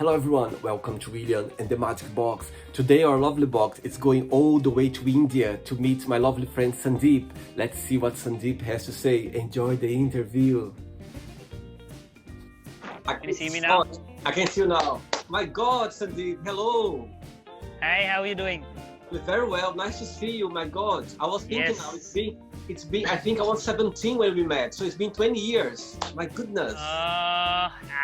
Hello everyone, welcome to William and the Magic Box. Today our lovely box is going all the way to India to meet my lovely friend Sandeep. Let's see what Sandeep has to say. Enjoy the interview. Can you see me now? I can see you now. My God, Sandeep, hello. Hi, how are you doing? Very well, nice to see you, my God. I was thinking Yes. now, it's been, I think I was 17 when we met, so it's been 20 years. My goodness.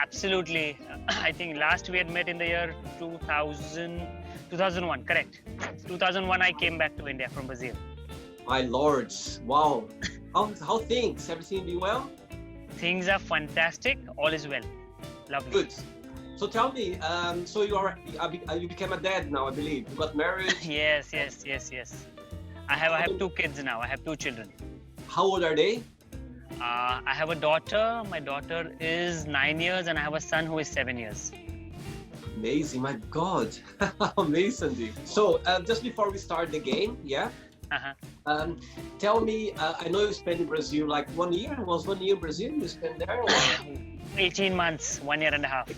Absolutely. I think last we had met in the year 2001, correct? 2001 I came back to India from Brazil. My Lord, wow. How things? Everything been well? Things are fantastic, all is well. Lovely. Good. So tell me, so you became a dad now, I believe. You got married. Yes. I have two kids now. I have two children. How old are they? I have a daughter. My daughter is 9 years and I have a son who is 7 years. Amazing, my God. Amazing. So just before we start the game, yeah? Tell me, I know you spent in Brazil like 1 year. Was 1 year in Brazil? You spent there? Or? 18 months, 1 year and a half.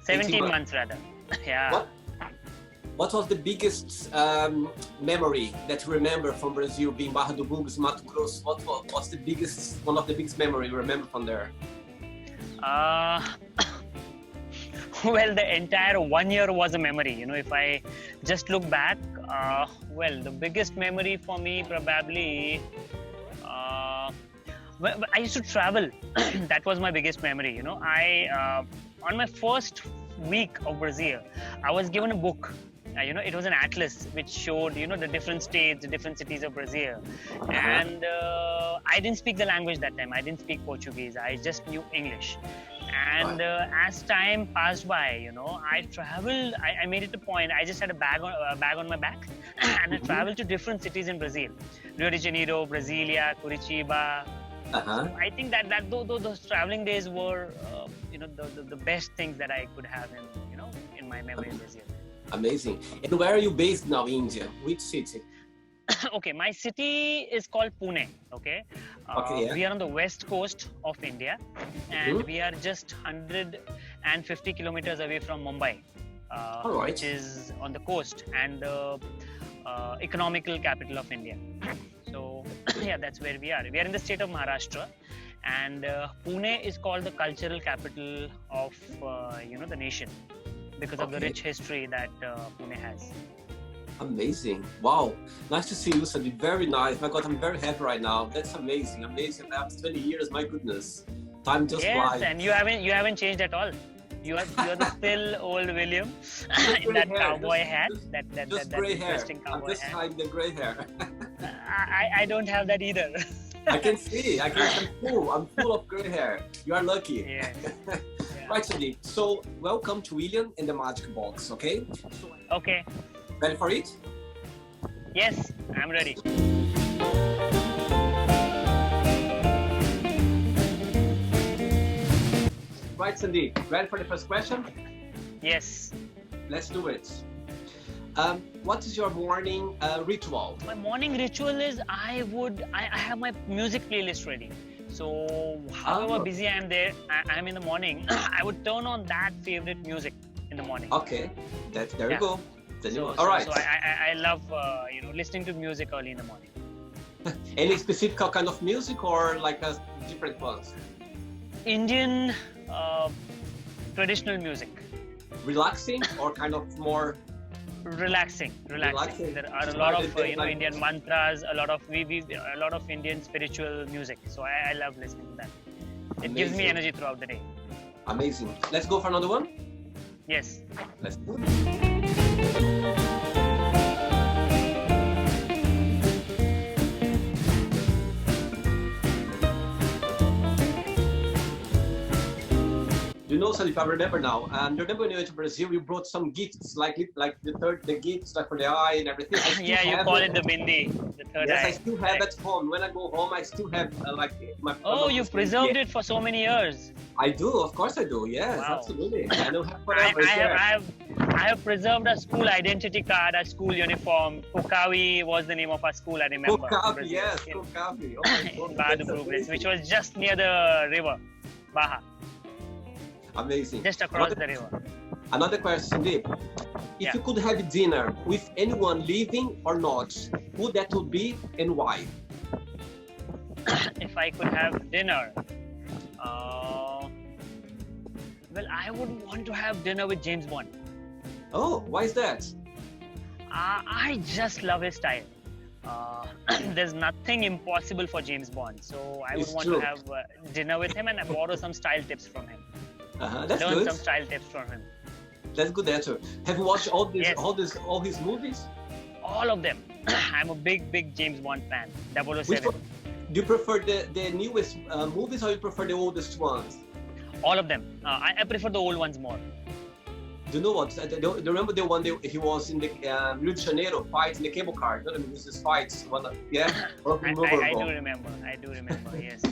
17 months rather. Yeah. What was the biggest memory that you remember from Brazil, being Barra do Bugos, Mato Grosso? What's the biggest, one of the biggest memory you remember from there? Well, the entire 1 year was a memory. You know, if I just look back, well, the biggest memory for me probably, well, I used to travel. That was my biggest memory. You know, on my first week of Brazil, I was given a book. You know, it was an atlas which showed, you know, the different states, the different cities of Brazil. And I didn't speak the language that time. I didn't speak Portuguese. I just knew English. And as time passed by, you know, I traveled. I made it a point. I just had a bag on my back, and I traveled to different cities in Brazil: Rio de Janeiro, Brasilia, Curitiba. So I think that those traveling days were, you know, the best things that I could have in my memory in Brazil. Amazing. And where are you based now in India? Which city? Okay, my city is called Pune. Okay, we are on the west coast of India, and we are just 150 kilometers away from Mumbai, which is on the coast and the economical capital of India. So yeah, that's where we are. We are in the state of Maharashtra, and Pune is called the cultural capital of the nation because of the rich history that Pune has. Amazing. Wow. Nice to see you, Sandeep. Very nice. My God, I'm very happy right now. That's amazing. Amazing. After 20 years, my goodness. Time just flies. Yes, and you haven't changed at all. You're the still old William in that cowboy hat. That interesting cowboy I'm just hat. hiding the gray hair. I don't have that either. I can see. I'm full of gray hair. You are lucky. Yeah. Right, Sandeep. So, welcome to William in the Magic Box, okay? Okay. Ready for it? Yes, I'm ready. Right, Sandeep. Ready for the first question? Yes. Let's do it. What is your morning ritual? My morning ritual is I have my music playlist ready. So however busy I am in the morning, I would turn on that favorite music in the morning. Okay, there you go. All right. So I love listening to music early in the morning. Any specific kind of music or like a different ones? Indian traditional music. Relaxing or kind of more? Relaxing. There are a lot of Indian mantras, a lot of Indian spiritual music. So I love listening to that. It gives me energy throughout the day. Amazing. Let's go for another one. Yes. Let's do it. You know, Sandeep, I remember now. Remember when you went to Brazil, you brought some gifts, like the gifts like for the eye and everything. Yeah, you call it the bindi, the third eye. Yes, I still have at home. When I go home, I still have like my. Oh, you preserved it for so many years. I do, of course I do. Yes, wow. Absolutely. I don't have I have preserved a school identity card, a school uniform. Kokawi was the name of our school, I remember. Kokawi, yes, Kokawi. Oh my God, in Barra do Bugos, which was just near the river, Baja. Amazing. Just across the river. Another question, Sandeep. If you could have dinner with anyone living or not, who that would be and why? If I could have dinner, well, I would want to have dinner with James Bond. Oh, why is that? I just love his style. There's nothing impossible for James Bond, so I would It's want true. to have dinner with him and borrow some style tips from him. That's Learn good. some style tips from him. That's good answer. Have you watched all Yes. all his movies? All of them. I'm a big James Bond fan. Which 007. one? Do you prefer the newest movies or you prefer the oldest ones? All of them. I prefer the old ones more. Do you know what? Do you remember the one that he was in the Rio de Janeiro fight in the cable car? You know, his fights. Yeah? I do remember. Yes.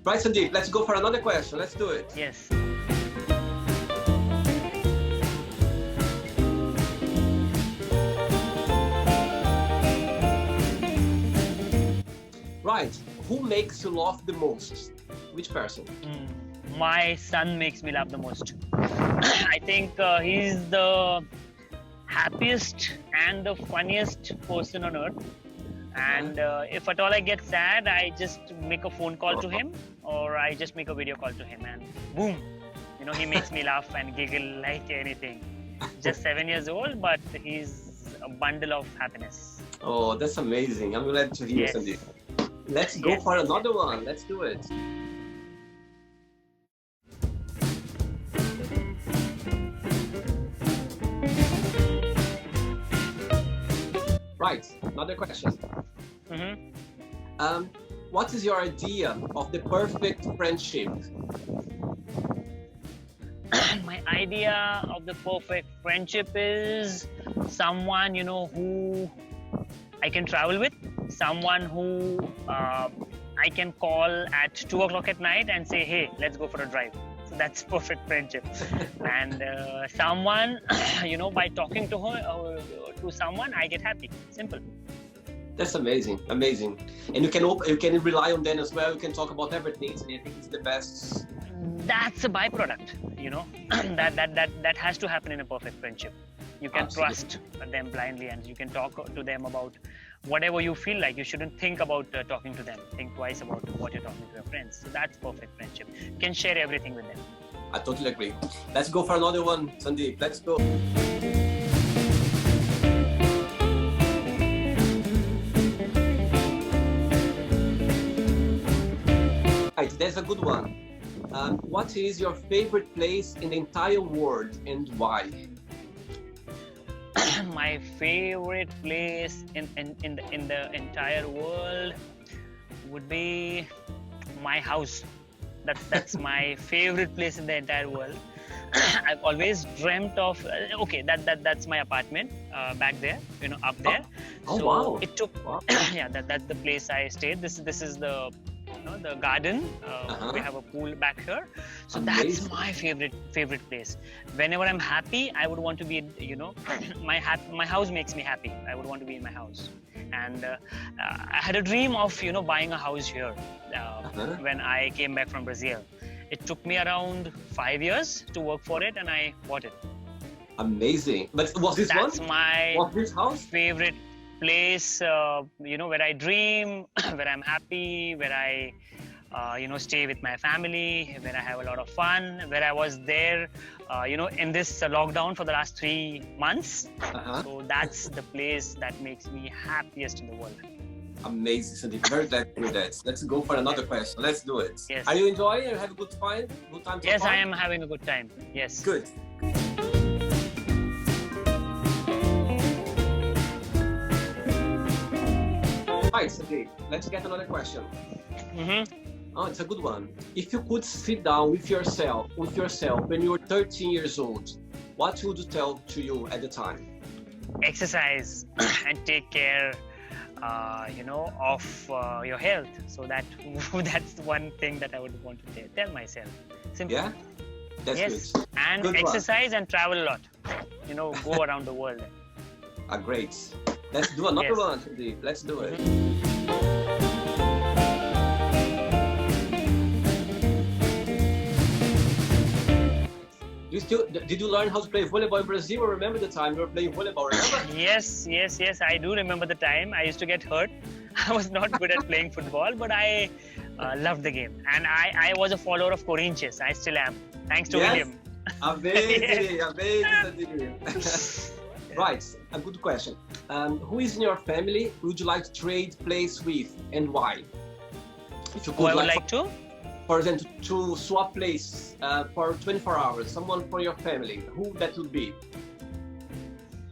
Right, Sandeep, let's go for another question. Let's do it. Yes. Right. Who makes you laugh the most? Which person? My son makes me laugh the most. I think he's the happiest and the funniest person on earth. And if at all I get sad, I just make a phone call to him, or I just make a video call to him, and boom, you know, he makes me laugh and giggle like anything. Just 7 years old, but he's a bundle of happiness. Oh, that's amazing. I'm glad to hear, Yes. Sandeep. Let's go for another one. Let's do it. Right, another question. Mm-hmm. What is your idea of the perfect friendship? My idea of the perfect friendship is someone, you know, who I can travel with, someone who I can call at 2 o'clock at night and say, hey, let's go for a drive. So that's perfect friendship. And someone, you know, by talking to her or to someone, I get happy. Simple. That's amazing, amazing. And you can rely on them as well. You can talk about everything. And I think it's the best. That's a byproduct, you know, that has to happen in a perfect friendship. You can Absolutely. trust them blindly, and you can talk to them about whatever you feel like. You shouldn't think about talking to them. Think twice about what you're talking to your friends. So that's perfect friendship. You can share everything with them. I totally agree. Let's go for another one, Sandeep. Let's go. Right, that's a good one. What is your favorite place in the entire world and why? My favorite place in the entire world would be my house. That's my favorite place in the entire world. I've always dreamt of that's my apartment back there, you know, up there. Oh, So wow. it took Wow. yeah, that's the place I stayed. This is the, you know, the garden. We have a pool back here, so that's Amazing. my favorite place. Whenever I'm happy, I would want to be, you know, my house makes me happy. I would want to be in my house, and I had a dream of, you know, buying a house here when I came back from Brazil. It took me around 5 years to work for it, and I bought it. Amazing. But was this That's one? my Was this house? favorite place, you know, where I dream, where I'm happy, where I, you know, stay with my family, where I have a lot of fun, where I was there, you know, in this lockdown for the last 3 months. So that's the place that makes me happiest in the world. Amazing, Sandeep. Very glad to hear that. Let's go for another question. Let's do it. Yes. Are you enjoying? You have a good time? Good time so Yes, far? I am having a good time. Yes. Good. Right, Sandeep. Let's get another question. Oh, it's a good one. If you could sit down with yourself when you were 13 years old, what would you tell to you at the time? Exercise and take care, you know, of your health. So that's one thing that I would want to tell myself. Simple. Yeah? That's Yes, good. and Good one. exercise and travel a lot. You know, go around the world. Great. Let's do another Yes. one, Sandeep. Let's do it. Did you learn how to play volleyball in Brazil? Or remember the time you were playing volleyball? Remember? Yes. I do remember the time. I used to get hurt. I was not good at playing football, but I loved the game. And I was a follower of Corinthians. I still am. Thanks to William. Amazing, amazing. Right, a good question. Who is in your family would you like to trade place with and why? If you could, I would like to? For example, to swap place for 24 hours, someone from your family, who that would be?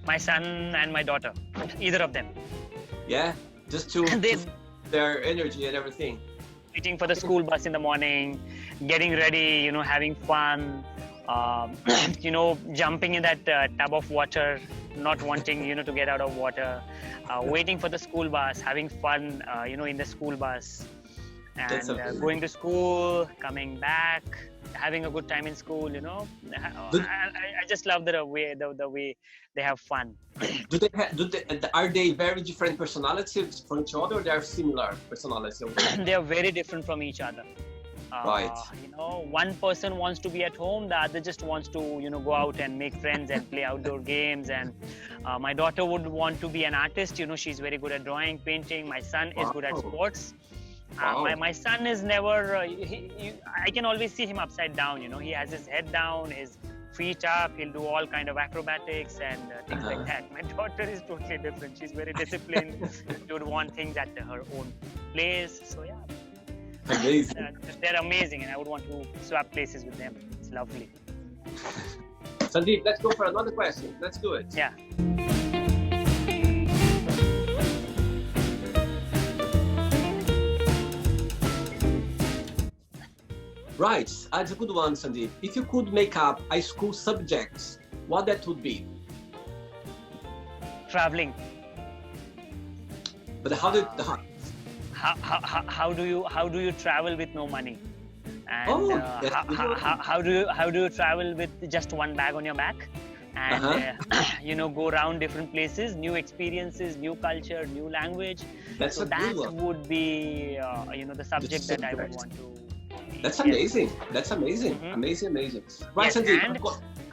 My son and my daughter, either of them. Yeah, just to their energy and everything. Waiting for the school bus in the morning, getting ready, having fun, jumping in that tub of water, not wanting, to get out of water, waiting for the school bus, having fun, in the school bus. And going to school, coming back, having a good time in school, I just love the way they have fun. Are they very different personalities from each other, or they are similar personalities? They are very different from each other. Right. One person wants to be at home, the other just wants to, go out and make friends and play outdoor games. And my daughter would want to be an artist. She's very good at drawing, painting. My son is good at sports. My son is never, I can always see him upside down, he has his head down, his feet up, he'll do all kind of acrobatics and things like that. My daughter is totally different. She's very disciplined. She would want things at her own place. So yeah. Amazing. They're amazing and I would want to swap places with them. It's lovely. Sandeep, let's go for another question. Let's do it. Yeah. Right, that's a good one, Sandeep. If you could make up a school subject, what that would be? Traveling. But how do you travel with no money? And how do you travel with just one bag on your back? And go around different places, new experiences, new culture, new language. That would be the subject that I would want to. That's amazing. That's amazing. Amazing. Right, yes, Sandeep, and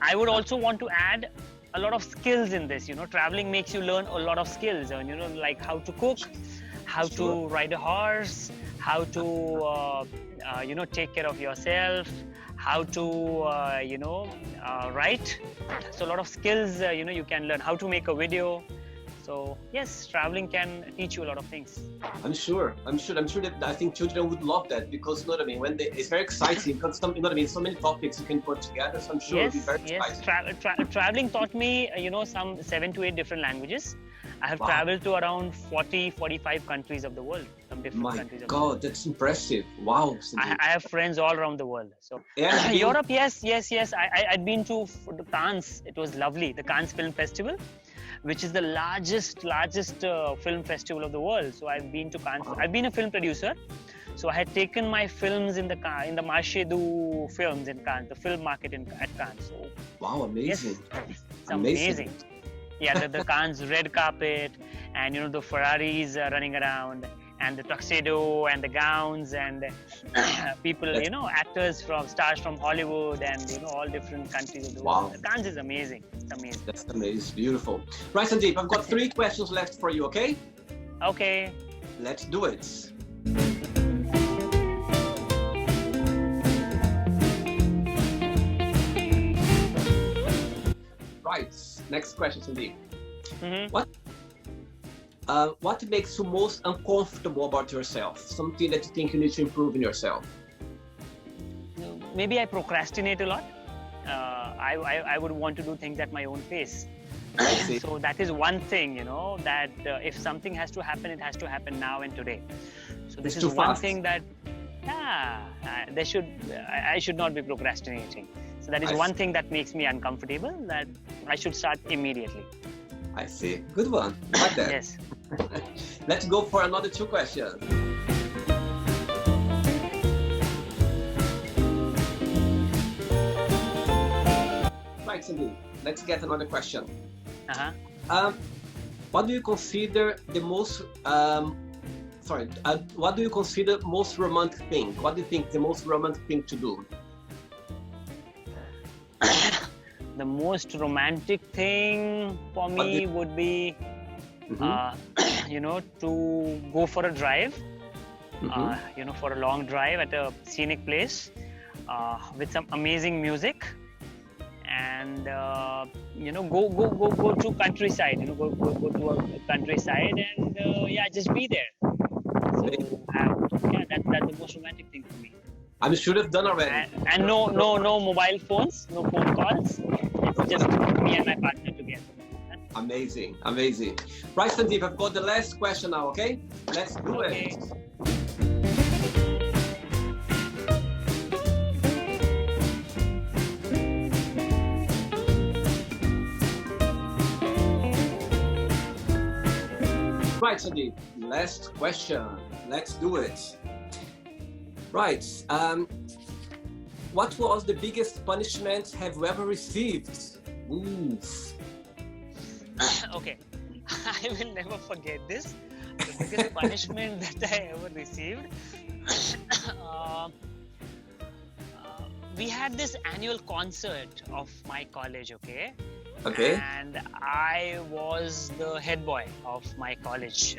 I would also want to add a lot of skills in this. Traveling makes you learn a lot of skills. Like how to cook, how to ride a horse, how to take care of yourself, how to write. So a lot of skills you can learn. How to make a video. So yes, traveling can teach you a lot of things. I'm sure that I think children would love that, because it's very exciting because so many topics you can put together. So I'm sure it'll be very exciting. Traveling taught me some 7 to 8 different languages. I have traveled to around 40-45 countries of the world, some different countries. My God, that's impressive! Wow. I have friends all around the world. So Europe, yes. I'd been to Cannes. It was lovely. The Cannes Film Festival, which is the largest film festival of the world. So I've been to Cannes. I've been a film producer. So I had taken my films in the Marché du Films in Cannes, the film market at Cannes. So, wow, amazing. Yes, it's amazing. Yeah, the Cannes red carpet and, the Ferraris running around and the tuxedo and the gowns and people, stars from Hollywood and, all different countries of the world. Cannes is amazing. It's amazing. That's amazing. It's beautiful. Right, Sandeep, I've got 3 questions left for you, okay? Okay. Let's do it. Right, next question, Sandeep. What makes you most uncomfortable about yourself? Something that you think you need to improve in yourself? Maybe I procrastinate a lot. I would want to do things at my own pace. So that is one thing, that if something has to happen, it has to happen now and today. So this is one thing that, I should not be procrastinating. So that is one thing that makes me uncomfortable, that I should start immediately. I see. Good one. Like that. Yes. Let's go for another 2 questions. Right, Sandeep. Let's get another question. What do you consider the most? What do you consider most romantic thing? What do you think the most romantic thing to do? The most romantic thing for me would be, to go for a drive, for a long drive at a scenic place with some amazing music, and go to countryside. Go to a countryside and just be there. So that's the most romantic thing for me. I'm sure you've done already. And no mobile phones, no phone calls. It's just me and my partner together. Amazing. Right, Sandeep, I've got the last question now, okay? Let's do it. Right, Sandeep, last question. Let's do it. Right. What was the biggest punishment have you ever received? Oof. Okay, I will never forget this. The biggest punishment that I ever received. We had this annual concert of my college, okay? And I was the head boy of my college.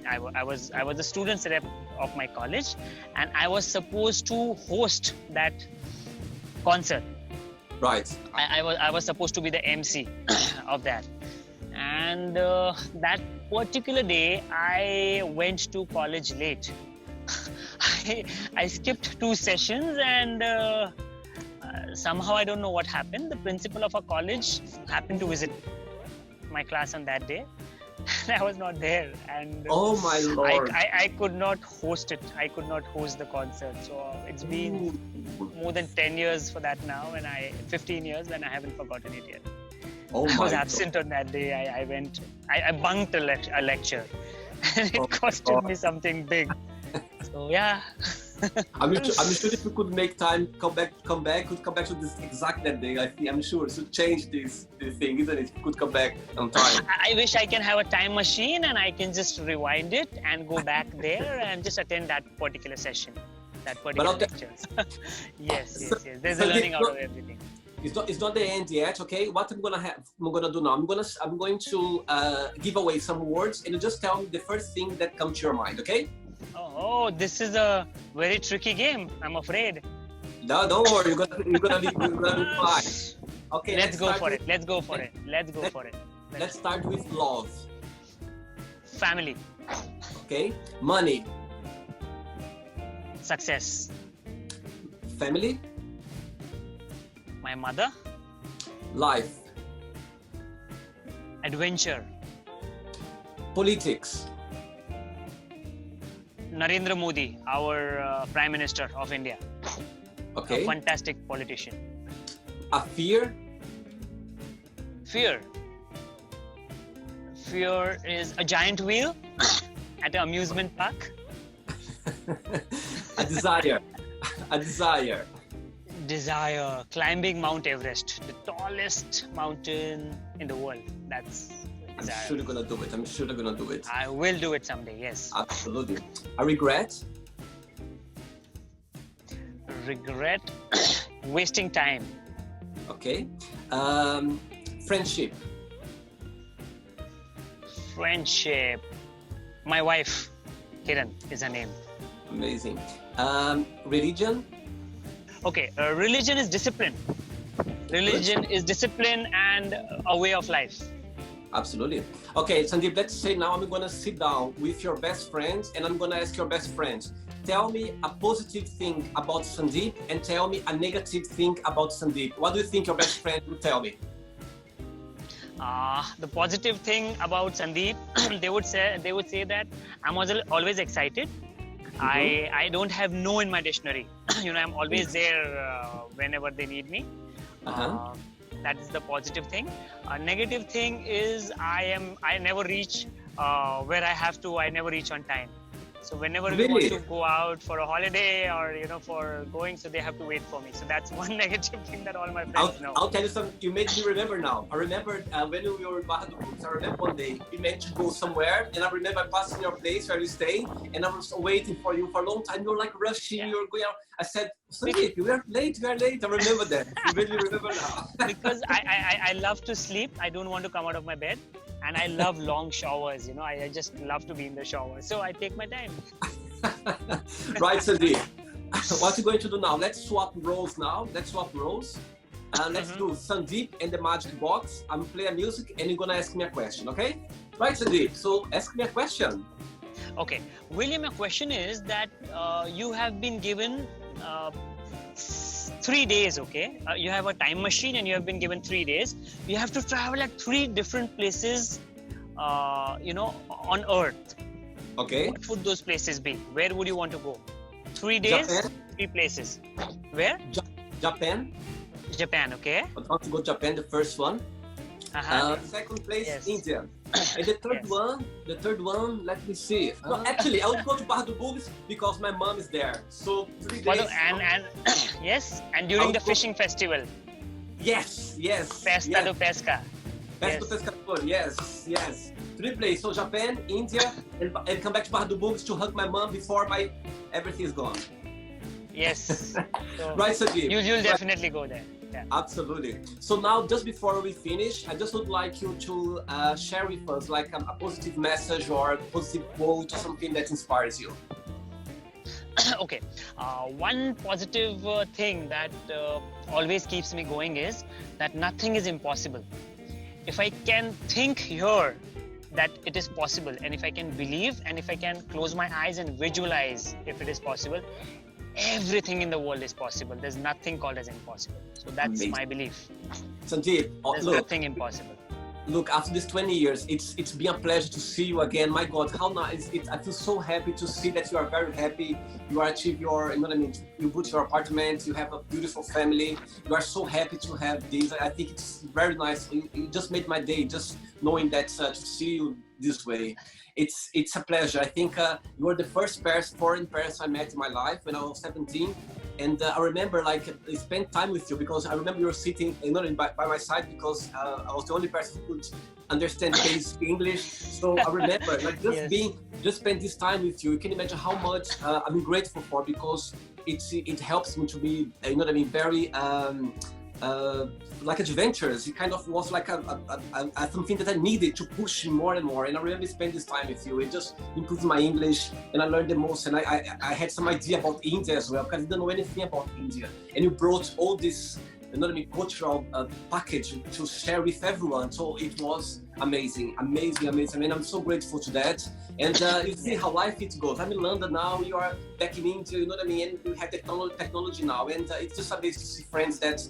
I was the students rep of my college, and I was supposed to host that concert. Right. I was supposed to be the MC of that. And that particular day, I went to college late. I skipped 2 sessions, and somehow I don't know what happened. The principal of our college happened to visit my class on that day. I was not there, and oh my Lord, I could not host it. I could not host the concert. So it's been more than 10 years for that now, and 15 years, and I haven't forgotten it yet. Oh I my was absent God. on that day. I bunked a lecture, and it costed me something big. So yeah. I'm sure if you could make time, come back to this exact that day. I'm sure to change this thing, isn't it? You could come back on time. I wish I can have a time machine and I can just rewind it and go back there and just attend that particular session, that particular lecture. Yes. There's a learning out of everything. It's not the end yet, okay? What I'm gonna do now? I'm going to give away some words, and you just tell me the first thing that comes to your mind, okay? Oh, this is a very tricky game. I'm afraid. No, don't worry. You're gonna be fine. Okay. Let's go for it. Let's go for it. Let's start with love. Family. Okay. Money. Success. Family. My mother. Life. Adventure. Politics. Narendra Modi, our Prime Minister of India. Okay. A fantastic politician. A fear. Fear is a giant wheel at an amusement park. A desire. Desire, climbing Mount Everest, the tallest mountain in the world. That's I'm sure you're gonna do it. I will do it someday, yes. Absolutely. A regret. Wasting time. Okay. Friendship. My wife, Kiran, is her name. Amazing. Religion. Okay, religion is discipline. Religion is discipline and a way of life. Absolutely. Okay, Sandeep, let's say now I'm going to sit down with your best friends and I'm going to ask your best friends, tell me a positive thing about Sandeep and tell me a negative thing about Sandeep. What do you think your best friend will tell me? The positive thing about Sandeep, they would say that I'm always excited. I don't have no in my dictionary. I'm always there whenever they need me. That is the positive thing. Negative thing is I never reach where I have to. I never reach on time. So whenever we Really? want to go out for a holiday or for going, so they have to wait for me. So that's one negative thing that all my friends know. I'll tell you something. You made me remember now. I remember when we were in Bahadurpur. I remember one day we meant to go somewhere, and I remember passing your place where you stay, and I was waiting for you for a long time. You were like rushing. Yeah. You were going out. I said, Sandeep, we are late. We are late. I remember that. You made me remember now. Because I love to sleep. I don't want to come out of my bed. And I love long showers, I just love to be in the shower. So I take my time. Right, Sandeep. What we're going to do now? Let's swap roles now. Let's swap roles. Let's do Sandeep and the magic box. I'm play a music and you're gonna ask me a question, okay? Right, Sandeep. So ask me a question. Okay, William, your question is that you have been given 3 days, okay? You have a time machine and you have been given 3 days. You have to travel at 3 different places, on Earth. Okay. What would those places be? Where would you want to go? 3 days, Japan. 3 places. Where? Japan. Japan, okay? I want to go to Japan, the first one. Second place, Yes. India. And the third one, let me see. No, actually, I would go to Bahadurpur because my mom is there. So 3 days. And yes, and during the fishing festival, Yes. Pesca do Pesca. Pesca Yes. Pescador, yes. 3 places. So Japan, India, and come back to Bahadurpur to hug my mom before everything is gone. Yes. So Right, Sandeep? you'll definitely go there. Yeah. Absolutely. So now, just before we finish, I just would like you to share with us like a positive message or a positive quote or something that inspires you. Okay. One positive thing that always keeps me going is that nothing is impossible. If I can think here that it is possible, and if I can believe, and if I can close my eyes and visualize if it is possible, everything in the world is possible. There's nothing called as impossible. So that's Amazing. my belief. Sandeep, There's look, nothing impossible. after these 20 years, it's been a pleasure to see you again. My God, how nice! I feel so happy to see that you are very happy. You achieve your, you put your apartment, you have a beautiful family. You are so happy to have this. I think it's very nice. You just made my day just knowing that to see you this way. It's a pleasure. I think you were the first foreign person I met in my life when I was 17. And I remember I spent time with you because I remember you were sitting by my side because I was the only person who could understand basic English. So I remember just spend this time with you. You can imagine how much I'm grateful for because it helps me to be, very like adventures. It kind of was like something that I needed to push more and more. And I really spent this time with you. It just improved my English and I learned the most. And I had some idea about India as well because I didn't know anything about India. And you brought all this, cultural package to share with everyone. So it was amazing. I mean, I'm so grateful to that. And you see how life it goes. I'm in London now. You are back in India. You know what I mean? And we have technology now. And it's just amazing to see friends that.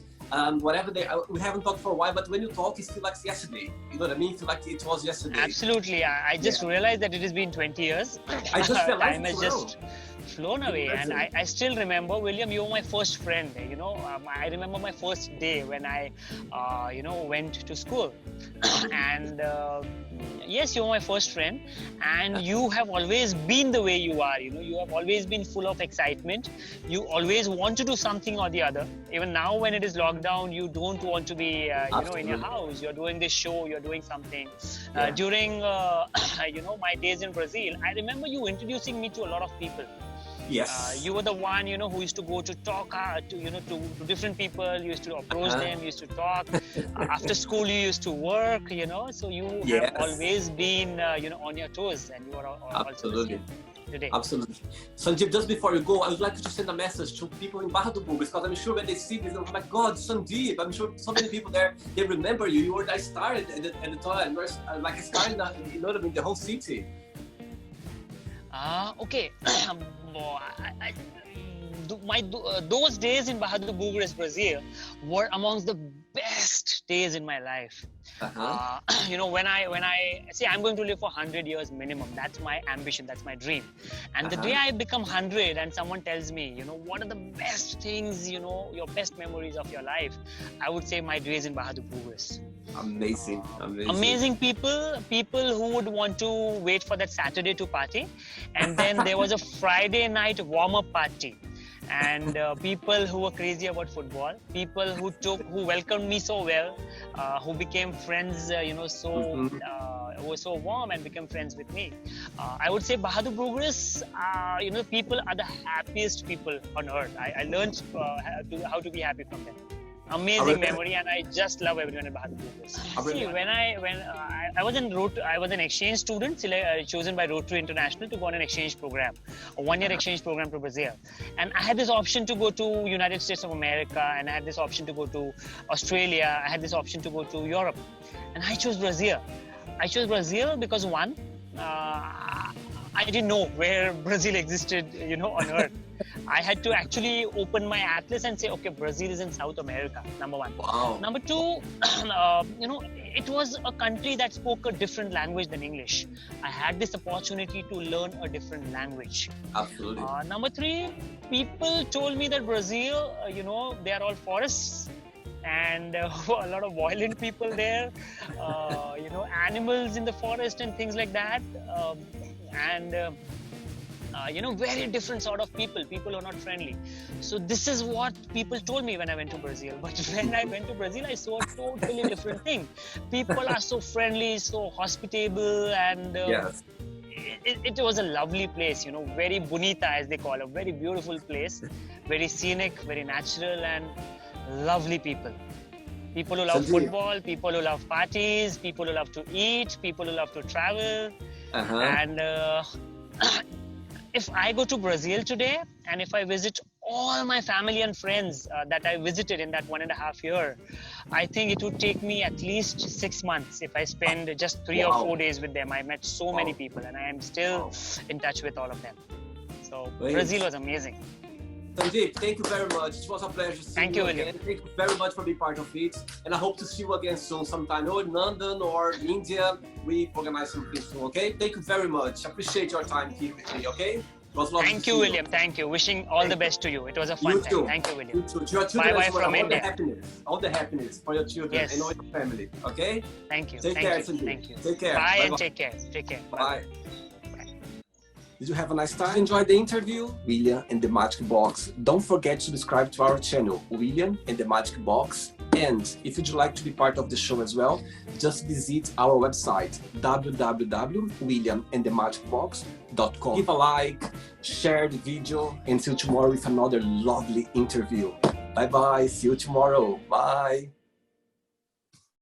Whatever we haven't talked for a while, but when you talk, it feels like yesterday. You know what I mean? It feels like it was yesterday. Absolutely. I just realized that it has been 20 years. I just realized time has just flown away. And I still remember, William, you were my first friend. I remember my first day when I, went to school. And yes, you were my first friend. And you have always been the way you are. You have always been full of excitement. You always want to do something or the other. Even now when it is locked down, you don't want to be, in your house. You're doing this show, you're doing something. During, my days in Brazil, I remember you introducing me to a lot of people. Yes. You were the one, who used to go to talk to different people. You used to approach them, you used to talk. After school, you used to work, so you have always been, on your toes, and you are also the same today. Absolutely. Sandeep, just before you go, I would like to send a message to people in Bahadurpur because I'm sure when they see this, oh my God, Sandeep, I'm sure so many people there, they remember you. You were the star at the time. You were like a star in the whole city. Okay. Those days in Bahadurpur, Brazil, were amongst the best best days in my life. You know, when I say I'm going to live for 100 years minimum, that's my ambition, that's my dream. And the day I become 100 and someone tells me, you know, what are the best things, you know, your best memories of your life, I would say my days in Bahadurgarh. Amazing people who would want to wait for that Saturday to party, and then there was a Friday night warm-up party. And people who were crazy about football, people who welcomed me so well, who became friends, you know, who were so warm and became friends with me. I would say Bahadurgarh, you know, people are the happiest people on earth. I learned how to be happy from them. Amazing memory, and I just love everyone in Bahadurgarh. See, when I was an exchange student chosen by Rotary International to go on an exchange program, a one-year exchange program to Brazil, and I had this option to go to United States of America, and I had this option to go to Australia, I had this option to go to Europe, and I chose Brazil. I chose Brazil because one, I didn't know where Brazil existed, you know, on earth. I had to actually open my atlas and say, okay, Brazil is in South America, number one. Wow. Number two, you know, it was a country that spoke a different language than English. I had this opportunity to learn a different language. Absolutely. Number three, people told me that Brazil, you know, they are all forests, and a lot of violent people there, you know, animals in the forest and things like that. You know, very different sort of people who are not friendly. So this is what people told me when I went to Brazil. But when I went to Brazil, I saw a totally different thing. People are so friendly, so hospitable, and yes. It was a lovely place, you know, very bonita as they call it, a very beautiful place, very scenic, very natural, and lovely people. People who love football, people who love parties, people who love to eat, people who love to travel. And if I go to Brazil today, and if I visit all my family and friends that I visited in that 1.5 years, I think it would take me at least 6 months if I spend just 3 or 4 days with them. I met so many people, and I am still in touch with all of them. So Brazil was amazing. Sandeep, thank you very much. It was a pleasure seeing you again. Thank you very much for being part of it. And I hope to see you again soon sometime, or in London or India. We organize something soon, okay? Thank you very much. Appreciate your time here with me, okay? It was lovely. Thank you, William. Thank you. Wishing all the best to you. It was a fun time. Thank you, William. You too. To your children, bye from India. All the happiness for your children and all your family, okay? Thank you. Take care, Sandeep. Thank you. Take care. Bye, and take care. Take care. Bye. Did you have a nice time? Enjoy the interview? William and the Magic Box. Don't forget to subscribe to our channel, William and the Magic Box. And if you'd like to be part of the show as well, just visit our website, www.williamandthemagicbox.com. Give a like, share the video, and see you tomorrow with another lovely interview. Bye-bye. See you tomorrow. Bye.